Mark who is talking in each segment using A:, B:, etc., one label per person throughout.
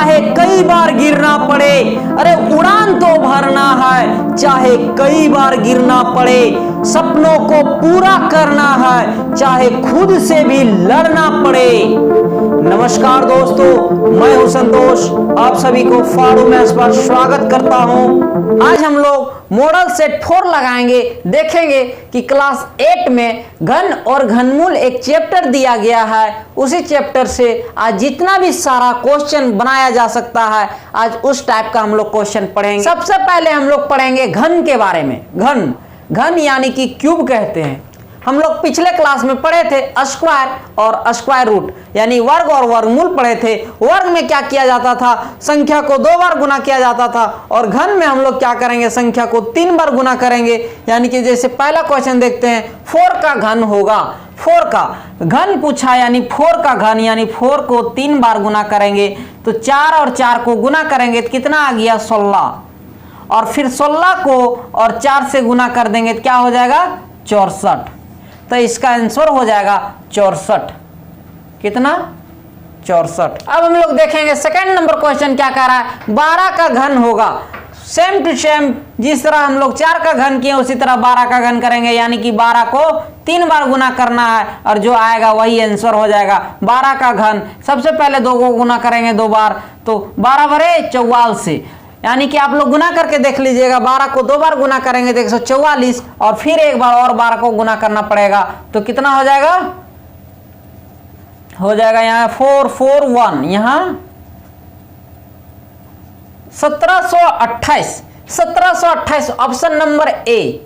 A: चाहे कई बार गिरना पड़े। अरे उड़ान तो भरना है, चाहे कई बार गिरना पड़े। सपनों को पूरा करना है, चाहे खुद से भी लड़ना पड़े। नमस्कार दोस्तों, मैं हूं संतोष, आप सभी को फाड़ू मैथ्स पर स्वागत करता हूं। आज हम लोग मॉडल सेट 4 लगाएंगे। देखेंगे कि क्लास 8 में घन और घनमूल एक चैप्टर दिया गया है। उसी चैप्टर से आज जितना भी सारा क्वेश्चन बनाया जा सकता है, आज उस टाइप का हम लोग क्वेश्चन पढ़ेंगे। सबसे पहले हम लोग पढ़ेंगे घन के बारे में। घन घन यानी कि क्यूब कहते हैं। हम लोग पिछले क्लास में पढ़े थे स्क्वायर और स्क्वायर रूट यानी वर्ग और वर्गमूल पढ़े थे। वर्ग में क्या किया जाता था, संख्या को 2 बार गुना किया जाता था। और घन में हम लोग क्या करेंगे, संख्या को 3 बार गुना करेंगे। यानी कि जैसे पहला क्वेश्चन देखते हैं, 4 का घन होगा। 4 का घन पूछा यानी 4 का घन यानी 4 को 3 बार गुना करेंगे तो 4 और 4 को गुना करेंगे तो कितना आ गया, 16। और फिर 16 को और 4 से गुना कर देंगे तो क्या हो जाएगा, 64। तो इसका आंसर हो जाएगा 64। कितना, 64। अब हम लोग देखेंगे सेकंड नंबर क्वेश्चन क्या कह रहा है, 12 का घन होगा। सेम टू सेम जिस तरह हम लोग 4 का घन किए उसी तरह 12 का घन करेंगे। यानी कि 12 को 3 बार गुना करना है और जो आएगा वही आंसर हो जाएगा। 12 का घन सबसे पहले 2 को गुना करेंगे 2 बार तो 12 बरे 44। यानी कि आप लोग गुना करके देख लीजिएगा, 12 को 2 बार गुना करेंगे तो 144 और फिर एक बार और 12 को गुना करना पड़ेगा तो कितना हो जाएगा, यहाँ 441, यहाँ 1728। 1728 ऑप्शन नंबर ए,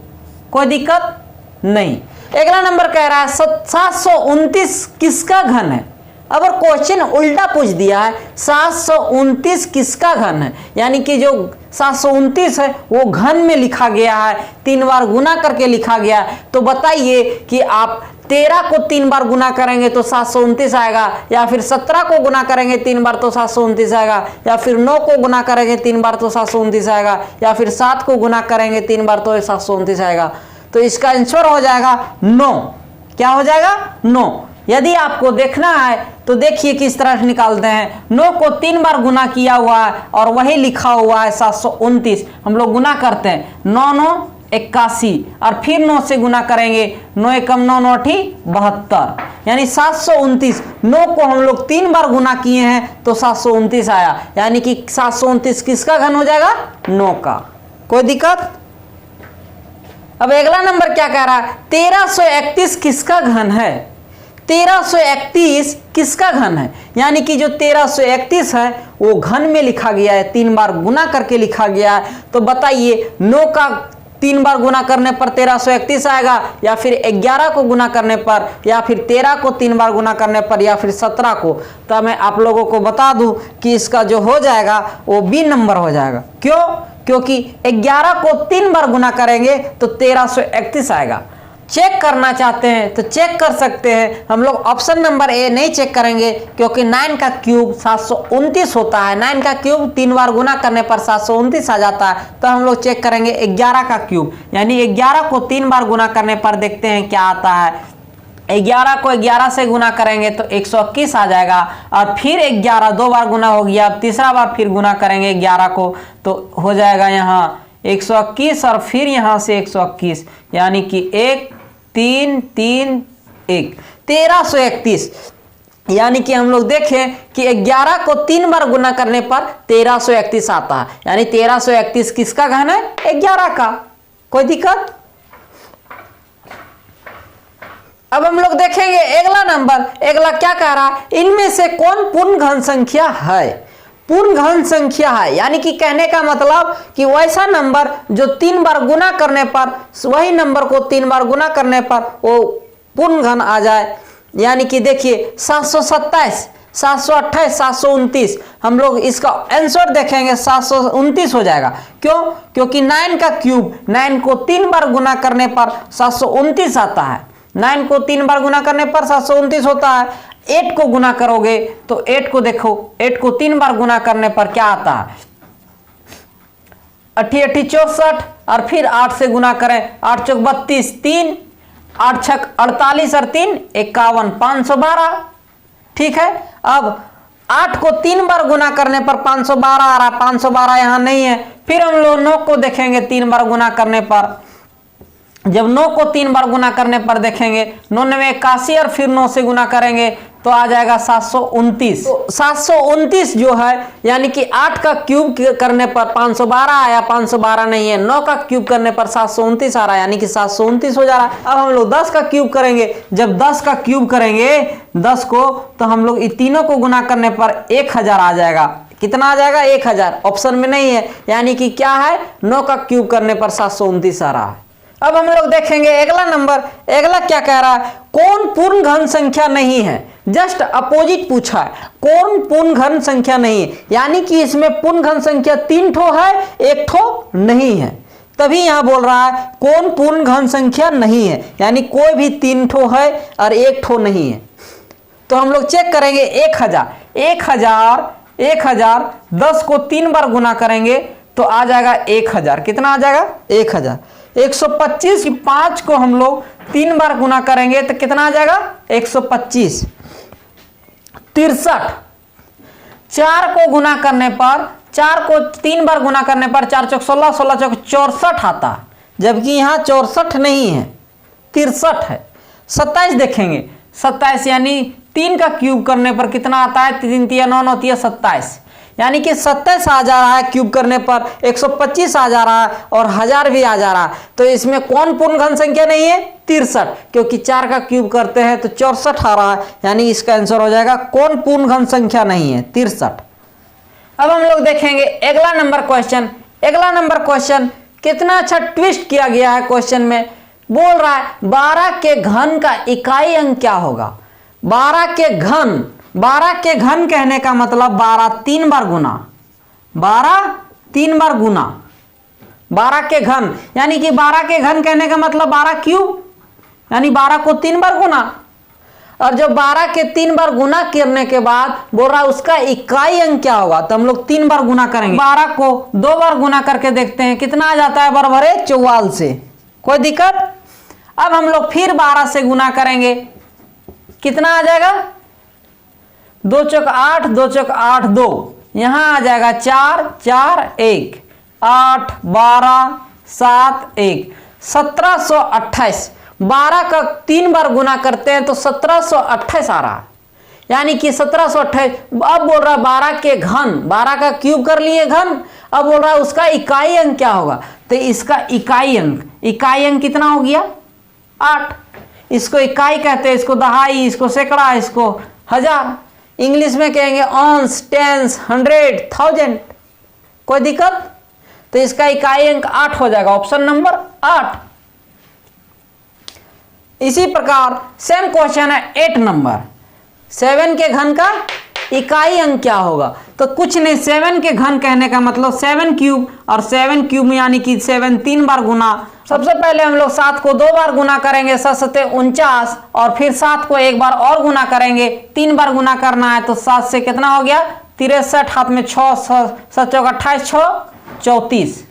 A: कोई दिक्कत नहीं। अगला नंबर कह रहा है 729 किसका घन है। अगर क्वेश्चन उल्टा पूछ दिया है, 729 किसका घन है, यानी कि जो 729 है वो घन में लिखा गया है, 3 बार गुना करके लिखा गया है। तो बताइए कि आप 13 को 3 बार गुना करेंगे तो 729 आएगा, या फिर 17 को गुना करेंगे 3 बार तो 729 आएगा, या फिर 9 को गुना करेंगे 3 बार तो 729 आएगा, या फिर 7 को गुना करेंगे 3 बार तो 729 आएगा। तो इसका आंसर हो जाएगा 9। क्या हो जाएगा, 9। यदि आपको देखना है तो देखिए किस तरह से निकालते हैं। 9 को 3 बार गुना किया हुआ है और वही लिखा हुआ है 729। हम लोग गुना करते हैं, 9 9 81 और फिर 9 से गुना करेंगे, 9 एकम 9 9 72, यानी 729। 9 को हम लोग 3 बार गुना किए हैं तो 729 आया। यानी कि 729 किसका घन हो जाएगा, 9 का। कोई दिक्कत। अब अगला नंबर क्या कह रहा है, 1331 किसका घन है। 1331 किसका घन है, यानी कि जो 1331 है वो घन में लिखा गया है, 3 बार गुना करके लिखा गया है। तो बताइए 9 का 3 बार गुना करने पर 1331 आएगा, या फिर 11 को गुना करने पर, या फिर 13 को 3 बार गुना करने पर, या फिर 17 को। तो मैं आप लोगों को बता दूं कि इसका जो हो जाएगा वो बी नंबर हो जाएगा। क्यों, क्योंकि 11 को 3 बार गुना करेंगे तो 1331 आएगा। चेक करना चाहते हैं तो चेक कर सकते हैं। हम लोग ऑप्शन नंबर ए नहीं चेक करेंगे क्योंकि 9 का क्यूब 729 होता है। 9 का क्यूब 3 बार गुना करने पर 729 आ जाता है। तो हम लोग चेक करेंगे 11 का क्यूब, यानी 11 को 3 बार गुना करने पर देखते हैं क्या आता है। 11 को 11 से गुना करेंगे तो 121 आ जाएगा, और फिर 11 2 बार गुना हो गया, अब तीसरा बार फिर गुना करेंगे 11 को तो हो जाएगा यहाँ 121 और फिर यहाँ से 121, यानी कि 1 3 3 1 1331। यानी कि हम लोग देखें कि 11 को 3 बार गुना करने पर 1331 आता है। यानी 1331 किसका घन है, 11 का। कोई दिक्कत। अब हम लोग देखेंगे अगला नंबर। अगला क्या कह रहा है, इनमें से कौन पूर्ण घन संख्या है। पूर्ण घन संख्या है यानी कि कहने का मतलब कि वैसा नंबर जो 3 बार गुना करने पर, वही नंबर को 3 बार गुना करने पर वो पूर्ण घन आ जाए। यानी कि देखिए 727 728 729, हम लोग इसका आंसर देखेंगे 729 हो जाएगा। क्यों, क्योंकि 9 का क्यूब 9 को 3 बार गुना करने पर 729 आता है। 9 को 3 बार गुना करने पर 729 होता है। 8 को गुना करोगे तो 8 को देखो, 8 को 3 बार गुना करने पर क्या आता है, 8 8 64 और फिर 8 से गुना करें, 8 चौक 32, 3 8 छक 48 और 3 51, 512। ठीक है। अब 8 को 3 बार गुना करने पर 512 आ रहा, 512 यहां नहीं है। फिर हम लोग 9 को देखेंगे 3 बार गुना करने पर, जब 9 को 3 बार गुना करने पर देखेंगे 9 9 81 और फिर 9 से गुना करेंगे तो आ जाएगा 729। तो 729 जो है यानी कि 8 का क्यूब करने पर 512 आया, 512 नहीं है। 9 का क्यूब करने पर 729 आ रहा है यानी कि 729 हो जा रहा है। अब हम लोग 10 का क्यूब करेंगे, जब 10 का क्यूब करेंगे 10 को, तो हम लोग इन तीनों को गुना करने पर 1000 आ जाएगा। कितना आ जाएगा? 1000। ऑप्शन में नहीं है यानी कि क्या है? 9 का क्यूब करने पर 729 आ रहा है। अब हम लोग देखेंगे अगला नंबर। अगला क्या कह रहा है? कौन पूर्ण घन संख्या नहीं है? जस्ट अपोजिट पूछा है, कौन पूर्ण घन संख्या नहीं है, यानी कि इसमें पूर्ण घन संख्या 3 ठो है, 1 ठो नहीं है। तभी यहां बोल रहा है कौन पूर्ण घन संख्या नहीं है, यानी कोई भी 3 ठो है और 1 ठो नहीं है। तो हम लोग चेक करेंगे 1000 10 को 3 बार गुना करेंगे तो आ जाएगा 1000। कितना आ जाएगा? 1000। 125 की 5 को हम लोग 3 बार गुना करेंगे तो कितना आ जाएगा? 125। 63 4 को गुना करने पर, 4 को 3 बार गुना करने पर 4 चौक 16, 16 चौक 64 आता, जबकि यहाँ 64 नहीं है, 63 है। 27 देखेंगे, 27 यानी 3 का क्यूब करने पर कितना आता है? 3 3 9 9 3 27, यानी कि 27 आ जा रहा है क्यूब करने पर, 125 आ जा रहा है और 1000 भी आ जा रहा है। तो इसमें कौन पूर्ण घन संख्या नहीं है? 63, क्योंकि 4 का क्यूब करते हैं तो 64 आ रहा है, यानी इसका आंसर हो जाएगा कौन पूर्ण घन संख्या नहीं है? 63। अब हम लोग देखेंगे अगला नंबर क्वेश्चन। अगला नंबर क्वेश्चन कितना अच्छा ट्विस्ट किया गया है क्वेश्चन में। बोल रहा है 12 के घन का इकाई अंक क्या होगा? 12 के घन, 12 के घन कहने का मतलब 12 3 बार गुना, 12 3 बार गुना, 12 के घन यानी कि 12 के घन कहने का मतलब 12 क्यूब, यानी 12 को 3 बार गुना। और जब 12 के 3 बार गुना करने के बाद बोल रहा है उसका इकाई अंक क्या होगा, तो हम लोग 3 बार गुना करेंगे। 12 को 2 बार गुना करके देखते हैं कितना आ जाता है? बराबर है 44 से। कोई दिक्कत? अब हम लोग फिर 12 से गुना करेंगे, कितना आ जाएगा? 2 चौक 8, 2 चौक 8 2, यहां आ जाएगा 4 4 1 8 12 7 1 1728। 12 का 3 बार गुना करते हैं तो 1728 आ रहा है, यानी कि 1728। अब बोल रहा है 12 के घन, 12 का क्यूब कर लिए घन, अब बोल रहा है उसका इकाई अंक क्या होगा, तो इसका इकाई अंक कितना हो गया? 8। इसको इकाई कहते हैं, इसको दहाई, इसको सैकड़ा, इसको हजार। इंग्लिश में कहेंगे ऑन्स, टेंस, 100, 1000। कोई दिक्कत? तो इसका इकाई अंक 8 हो जाएगा, ऑप्शन नंबर 8। इसी प्रकार सेम क्वेश्चन है 8 नंबर। 7 के घन का इकाई अंक क्या होगा, तो कुछ नहीं, 7 के घन कहने का मतलब 7 क्यूब, और 7 क्यूब यानी कि 7 3 बार गुना। सबसे पहले हम लोग 7 को 2 बार गुना करेंगे, 7 7 49, और फिर 7 को 1 बार और गुना करेंगे, 3 बार गुना करना है तो 7 से कितना हो गया? 63, हाथ में 6, 7 चौक 28, 6 34,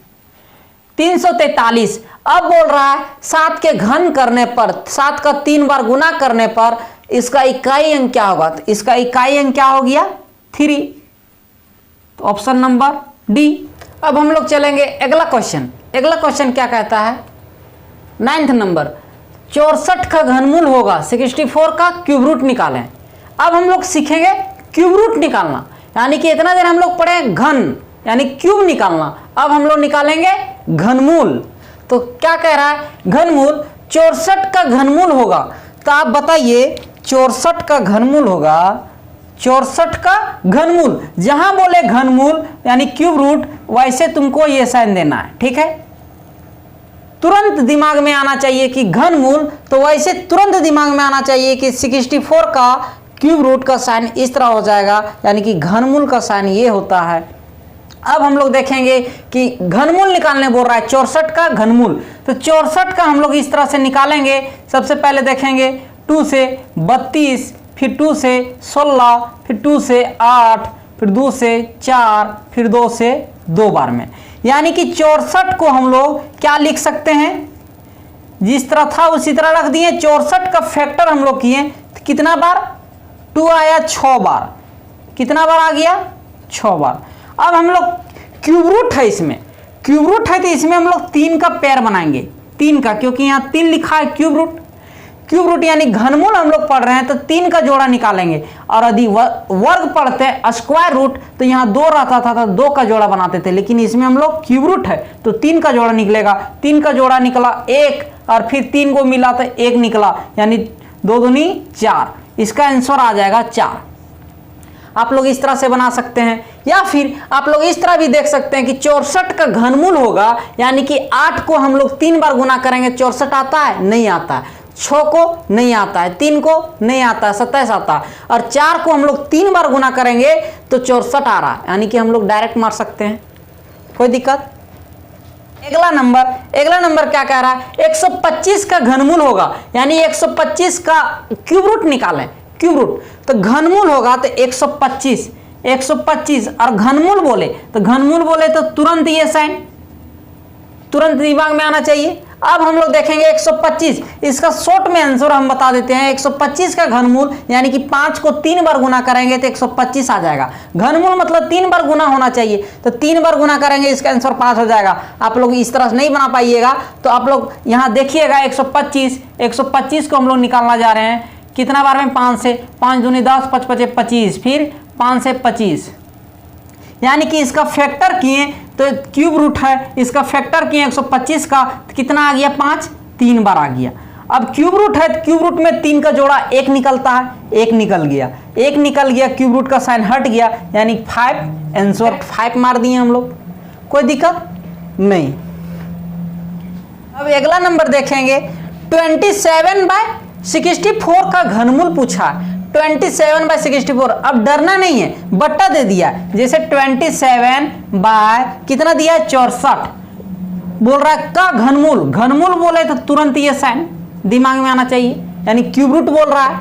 A: 343। अब बोल रहा है 7 के घन करने पर, 7 का 3 बार गुना करने पर इसका इकाई अंक क्या होगा, तो इसका इकाई अंक क्या हो गया? 3, तो ऑप्शन नंबर डी। अब हम लोग चलेंगे अगला क्वेश्चन। अगला क्वेश्चन क्या कहता है? 9th number. 64 का घनमूल होगा 64 का क्यूब रूट निकालें। अब हम लोग सीखेंगे क्यूब रूट निकालना, यानी कि इतना देर हम लोग पढ़े घन यानी क्यूब निकालना, अब हम लोग निकालेंगे घनमूल। तो क्या कह रहा है? घनमूल 64 का घनमूल होगा, तो आप बताइए 64 का घनमूल होगा, 64 का घनमूल, जहां बोले घनमूल यानी क्यूब रूट वैसे तुमको ये साइन देना है, ठीक है? तुरंत दिमाग में आना चाहिए कि घनमूल, तो वैसे तुरंत दिमाग में आना चाहिए कि 64 का क्यूब रूट का साइन इस तरह हो जाएगा, यानी कि घनमूल का साइन ये होता है। अब हम लोग देखेंगे कि घनमूल निकालने बोल रहा है 64 का घनमूल, तो 64 का हम लोग इस तरह से निकालेंगे। सबसे पहले देखेंगे 2 से 32, फिर 2 से 16, फिर 2 से 8, फिर 2 से 4, फिर 2 से 2 बार में, यानी कि 64 को हम लोग क्या लिख सकते हैं? जिस तरह था उसी तरह रख दिए। 64 का फैक्टर हम लोग किए, तो कितना बार? 2 आया 6 बार, कितना बार आ गया, 6 बार। अब हम लोग क्यूब रूट है, इसमें क्यूब रूट है तो इसमें हम लोग 3 का पेयर बनाएंगे, 3 का, क्योंकि यहाँ 3 लिखा है क्यूब रूट। क्यूब रूट यानी घनमूल हम लोग पढ़ रहे हैं तो 3 का जोड़ा निकालेंगे। और यदि वर्ग पढ़ते हैं स्क्वायर रूट तो यहाँ 2 रहता था तो 2 का जोड़ा बनाते थे, लेकिन इसमें हम लोग क्यूब रूट है तो 3 का जोड़ा निकलेगा। 3 का जोड़ा निकला 1 और फिर 3 को मिला तो 1 निकला, यानी 2 दूनी 4। इसका आंसर आ जाएगा 4। आप लोग इस तरह से बना सकते हैं, या फिर आप लोग इस तरह भी देख सकते हैं कि 64 का घनमूल होगा, यानी कि 8 को हम लोग 3 बार गुना करेंगे, 64 आता है, नहीं आता है। 6 को नहीं आता है, 3 को नहीं आता है, 27 आता है। और 4 को हम लोग 3 बार गुना करेंगे तो 64 आ रहा है, यानी कि हम लोग डायरेक्ट मार सकते हैं, कोई दिक्कत। अगला नंबर क्या कह रहा है, 125 का घनमूल होगा, यानी 125 का क्यूब रूट निकालें। क्यूब रूट तो घनमूल होगा तो 125 और घनमूल बोले तो तुरंत ये साइन तुरंत दिमाग में आना चाहिए। अब हम लोग देखेंगे 125, इसका शॉर्ट में आंसर हम बता देते हैं। 125 का घनमूल यानी कि 5 को 3 बार गुना करेंगे तो 125 आ जाएगा। घनमूल मतलब 3 बार गुना होना चाहिए, तो 3 बार गुना करेंगे, इसका आंसर 5 हो जाएगा। आप लोग इस तरह से नहीं बना पाइएगा, तो आप लोग यहाँ देखिएगा 125 को हम लोग निकालना जा रहे हैं कितना बार में, 5 से। 5 दूनी 10, 5 पचे 25, फिर 5 से 25, यानी कि इसका फैक्टर किए तो क्यूब रूट है, इसका फैक्टर किए 125 का, कितना आ गया, 5, 3 बार आ गया। अब क्यूब रूट है तो क्यूब रूट में 3 का जोड़ा 1 निकलता है, 1 निकल गया, क्यूब रूट का साइन हट गया, यानी 5, आंसर 5 मार दिए हम लोग, कोई दिक्कत नहीं। अब अगला नंबर देखेंगे, 27/64 का घनमूल पूछा। 27/64, अब डरना नहीं है, बट्टा दे दिया, जैसे 27 बाय कितना दिया, 64 बोल रहा है का घनमूल बोले तो तुरंत ये साइन दिमाग में आना चाहिए, यानी क्यूब रूट बोल रहा है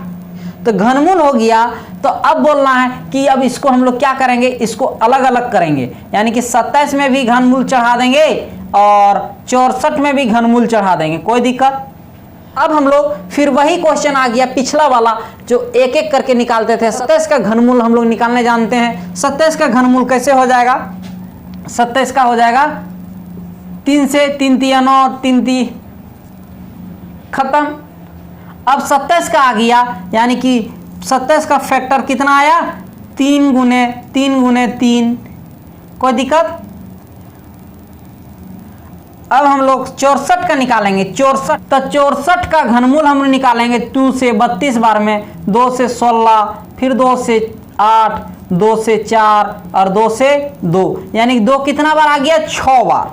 A: तो घनमूल हो गया। तो अब बोलना है कि अब इसको हम लोग क्या करेंगे, इसको अलग अलग करेंगे, यानी कि 27 में भी घनमूल चढ़ा देंगे और 64 में भी घनमूल चढ़ा देंगे, कोई दिक्कत। अब हम लोग फिर वही क्वेश्चन आ गया पिछला वाला जो एक एक करके निकालते थे। 27 का घनमूल हम लोग निकालने जानते हैं। 27 का घनमूल कैसे हो जाएगा, 27 का हो जाएगा 3 से 3 तिया 9, 3 ती खत्म। अब 27 का आ गया, यानी कि 27 का फैक्टर कितना आया, 3 गुने 3, कोई दिक्कत। अब हम लोग 64 का निकालेंगे, 64 तो 64 का घनमूल हम निकालेंगे 2 से 32 बार में, 2 से 16, फिर 2 से 8, 2 से 4 और 2 से 2, यानी 2 कितना बार आ गया, 6 बार।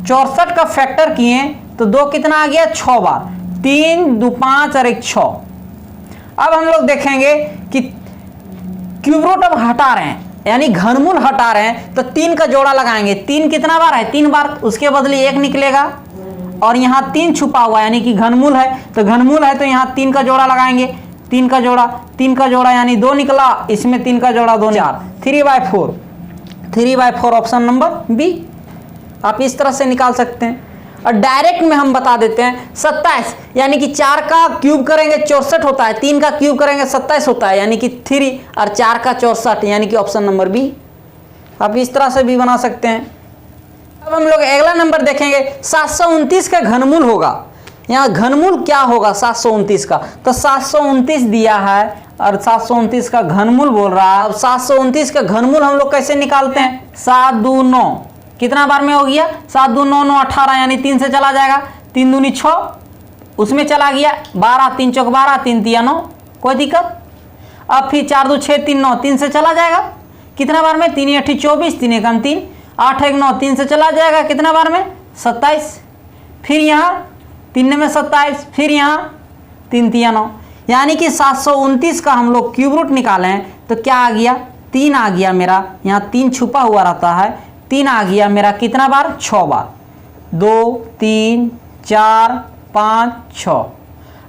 A: 64 का फैक्टर किए तो 2 कितना आ गया, 6 बार, 3, 2, 5 और 1 6। अब हम लोग देखेंगे कि क्यूब रूट अब हटा रहे हैं, यानी घनमूल हटा रहे हैं, तो 3 का जोड़ा लगाएंगे। 3 कितना बार है, 3 बार, उसके बदले 1 निकलेगा और यहाँ 3 छुपा हुआ, यानी कि घनमूल है तो यहाँ 3 का जोड़ा लगाएंगे। 3 का जोड़ा यानी 2 निकला, इसमें 3 का जोड़ा 2, 4, 3/4 ऑप्शन नंबर बी। आप इस तरह से निकाल सकते हैं। और डायरेक्ट में हम बता देते हैं 27, यानी कि 4 का क्यूब करेंगे 64 होता है, 3 का क्यूब करेंगे 27 होता है, यानी कि 3 और 4 का 64, यानी कि ऑप्शन नंबर बी। आप इस तरह से भी बना सकते हैं। अब हम लोग अगला नंबर देखेंगे, 729 का घनमूल होगा। यहाँ घनमूल क्या होगा 729 का, तो 729 दिया है और 729 का घनमूल बोल रहा है। अब 729 का घनमूल हम लोग कैसे निकालते हैं, 7 2 9 कितना बार में हो गया, 7 2 9 9 18, यानी 3 से चला जाएगा, 3 दूनी 6, उसमें चला गया 12, 3 चौक 12, 3 तिया 9, कोई दिक्कत। अब फिर 4 2 6 3 9, 3 से चला जाएगा कितना बार में, 3 8 24, 3 1 3, 8 1 9, 3 से चला जाएगा कितना बार में, 27, फिर यहाँ 3 में 27, फिर यहाँ 3 तिया 9, यानी कि 729 का हम लोग क्यूब रूट निकाले हैं तो क्या आ गया, 3 आ गया मेरा, यहाँ 3 छुपा हुआ रहता है, 3 आ गया मेरा कितना बार, 6 बार, 2 3 4 5 6।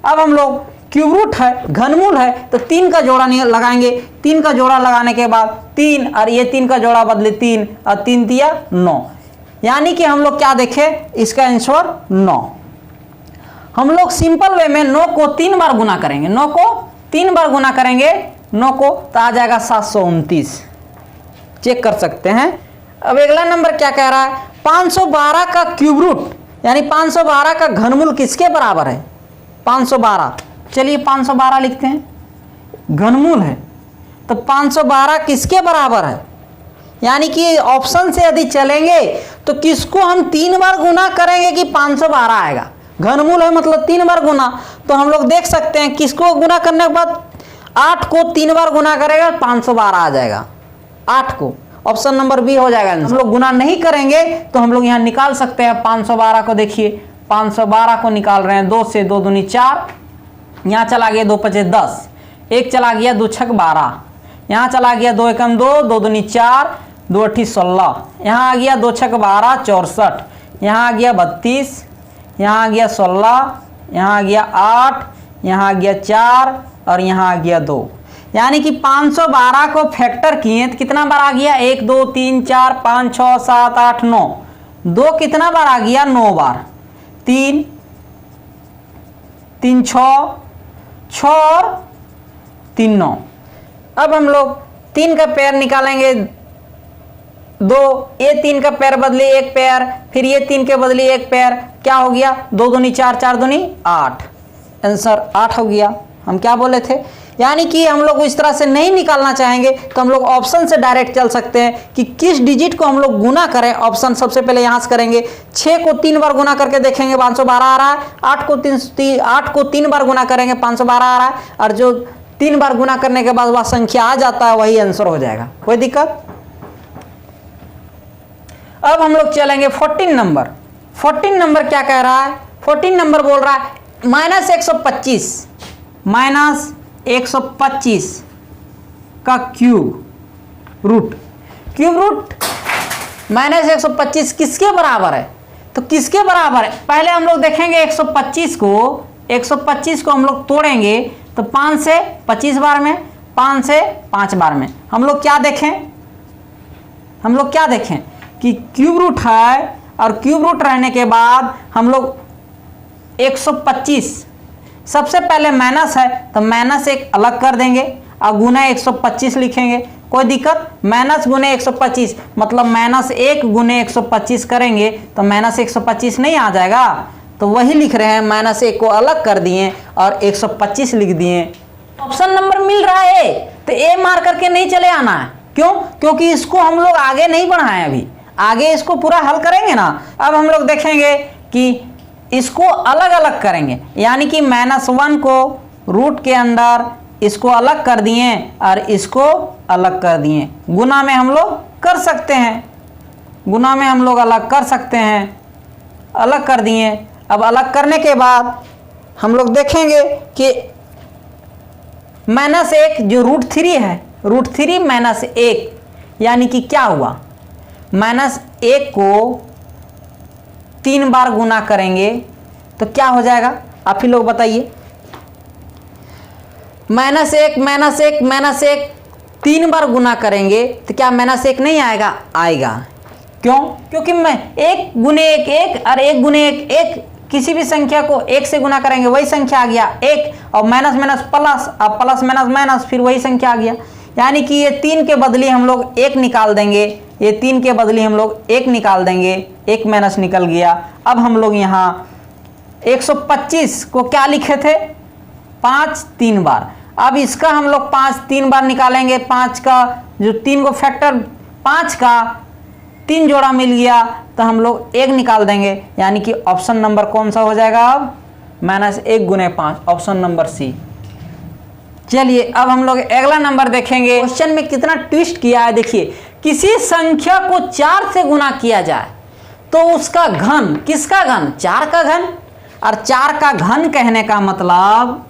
A: अब हम लोग क्यूब रूट है, घनमूल है, तो 3 का जोड़ा लगाएंगे। 3 का जोड़ा लगाने के बाद 3 और ये 3 का जोड़ा बदले 3 और 3 दिया 9, यानी कि हम लोग क्या देखे, इसका आंसर 9। हम लोग सिंपल वे में 9 को 3 बार गुना करेंगे, 9 को 3 बार गुना करेंगे 9 को, तो आ जाएगा 729। चेक कर सकते हैं। अब अगला नंबर क्या कह रहा है, 512 का क्यूब रूट यानी 512 का घनमूल किसके बराबर है? 512, चलिए 512 लिखते हैं, घनमूल है तो 512 किसके बराबर है? यानी कि ऑप्शन से यदि चलेंगे तो किसको हम 3 बार गुना करेंगे कि 512 आएगा? घनमूल है मतलब 3 बार गुना, तो हम लोग देख सकते हैं किसको गुना करने के बाद 8 को 3 बार गुना करेगा 512 आ जाएगा, 8 को, ऑप्शन नंबर बी हो जाएगा। हम लोग गुना नहीं करेंगे तो हम लोग यहाँ निकाल सकते हैं 512 को। देखिए 512 को निकाल रहे हैं, 2 से 2 दूनी 4, यहाँ चला गया 2 पचे 10, 1 चला गया 2 छक 12, यहाँ चला गया 2 एकम 2, 2 दूनी 4, 2 अठी 16, यहाँ आ गया 2 छक 12 64, यहाँ आ गया 32, यहाँ आ गया 16, यहाँ आ गया 8, यहाँ आ गया 4 और यहाँ आ गया 2। यानी कि 512 को फैक्टर किए तो कितना बार आ गया? 1 2 3 4 5 6 7 8 9, 2 कितना बार आ गया? 9 बार, 3 3 6 और 3 9। अब हम लोग 3 का पैर निकालेंगे, 2, ये 3 का पैर बदले 1 पैर, फिर ये 3 के बदले 1 पैर, क्या हो गया? 2 दूनी 4, 4 दूनी 8, आंसर 8 हो गया। हम क्या बोले थे? यानी कि हम लोग इस तरह से नहीं निकालना चाहेंगे तो हम लोग ऑप्शन से डायरेक्ट चल सकते हैं कि किस डिजिट को हम लोग गुना करें। ऑप्शन सबसे पहले यहाँ से करेंगे, 6 को 3 बार गुना करके देखेंगे 512 आ रहा है, 8 को 3 बार गुना करेंगे 512 आ रहा है, और जो 3 बार गुना करने के बाद वह संख्या आ जाता है वही आंसर हो जाएगा, कोई दिक्कत। अब हम लोग चलेंगे 14 नंबर। 14 नंबर क्या कह रहा है? 14 नंबर बोल रहा है -125 का क्यूब रूट। क्यूब रूट -125 किसके बराबर है? तो किसके बराबर है पहले हम लोग देखेंगे। 125 को हम लोग तोड़ेंगे तो 5 से 25 बार में, 5 से 5 बार में हम लोग क्या देखें कि क्यूब रूट है, और क्यूब रूट रहने के बाद हम लोग 125 सबसे पहले माइनस है तो माइनस 1 अलग कर देंगे और गुना 125 लिखेंगे, कोई दिक्कत। माइनस गुने 125 मतलब -1 गुने 125 करेंगे तो -125 नहीं आ जाएगा, तो वही लिख रहे हैं, -1 को अलग कर दिए और 125 लिख दिए। ऑप्शन नंबर मिल रहा है तो ए मार करके नहीं चले आना है, क्यों? क्योंकि इसको हम लोग आगे नहीं बढ़ाएं, अभी आगे इसको पूरा हल करेंगे ना। अब हम लोग देखेंगे कि इसको अलग अलग करेंगे, यानी कि -1 को रूट के अंदर इसको अलग कर दिए और इसको अलग कर दिए। गुना में हम लोग कर सकते हैं, गुना में हम लोग अलग कर सकते हैं, अलग कर दिए। अब अलग करने के बाद हम लोग देखेंगे कि -1 जो √3 है, √3 -1 यानी कि क्या हुआ? -1 को 3 बार गुना करेंगे तो क्या हो जाएगा? आप ही लोग बताइए। -1 3 बार गुना करेंगे तो क्या -1 नहीं आएगा? आएगा। क्यों? क्योंकि मैं 1 गुने 1 1 और 1 गुने 1 1, किसी भी संख्या को 1 से गुना करेंगे वही संख्या आ गया 1, और माइनस माइनस प्लस, अब प्लस माइनस माइनस फिर वही संख्या आ गया। यानी कि ये 3 के बदले हम लोग 1 निकाल देंगे, ये 3 के बदले हम लोग 1 निकाल देंगे, 1 माइनस निकल गया। अब हम लोग यहाँ 125 को क्या लिखे थे? 5 3 बार। अब इसका हम लोग 5 3 बार निकालेंगे, 5 का जो 3 को फैक्टर 5 का 3 जोड़ा मिल गया तो हम लोग 1 निकाल देंगे, यानी कि ऑप्शन नंबर कौन सा हो जाएगा? अब -1 गुने 5, ऑप्शन नंबर सी। चलिए अब हम लोग अगला नंबर देखेंगे। क्वेश्चन में कितना ट्विस्ट किया है देखिए। किसी संख्या को 4 से गुना किया जाए तो उसका घन, किसका घन? 4 का घन। और 4 का घन कहने का मतलब,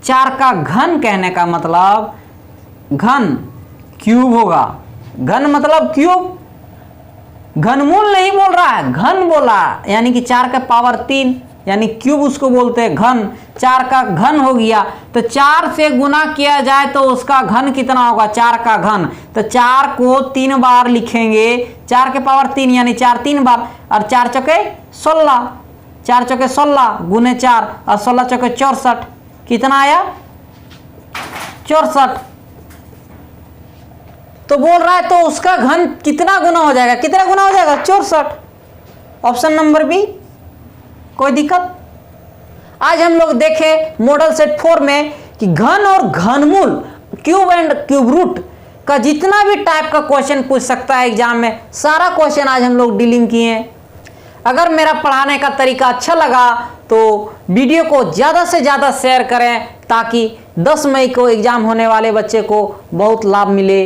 A: 4 का घन कहने का मतलब घन क्यूब होगा। घन मतलब क्यूब, घनमूल नहीं बोल रहा है, घन बोला, यानी कि 4 का पावर 3 यानी क्यूब उसको बोलते हैं घन। 4 का घन हो गया तो 4 से गुना किया जाए तो उसका घन कितना होगा? 4 का घन। तो 4 को 3 बार लिखेंगे, 4 के पावर 3 यानी 4 3 बार, और 4 चौके 16, 4 चौके 16 गुने 4 और 16 चौके 64, कितना आया? 64। तो बोल रहा है तो उसका घन कितना गुना हो जाएगा, कितना गुना हो जाएगा, 64। Option number B. कोई दिक्कत? आज हम लोग देखें मॉडल सेट 4 में कि घन और घनमूल, क्यूब एंड क्यूब रूट का जितना भी टाइप का क्वेश्चन पूछ सकता है एग्जाम में, सारा क्वेश्चन आज हम लोग डीलिंग किए हैं। अगर मेरा पढ़ाने का तरीका अच्छा लगा तो वीडियो को ज़्यादा से ज़्यादा शेयर करें ताकि 10 मई को एग्जाम होने वाले बच्चे को बहुत लाभ मिले।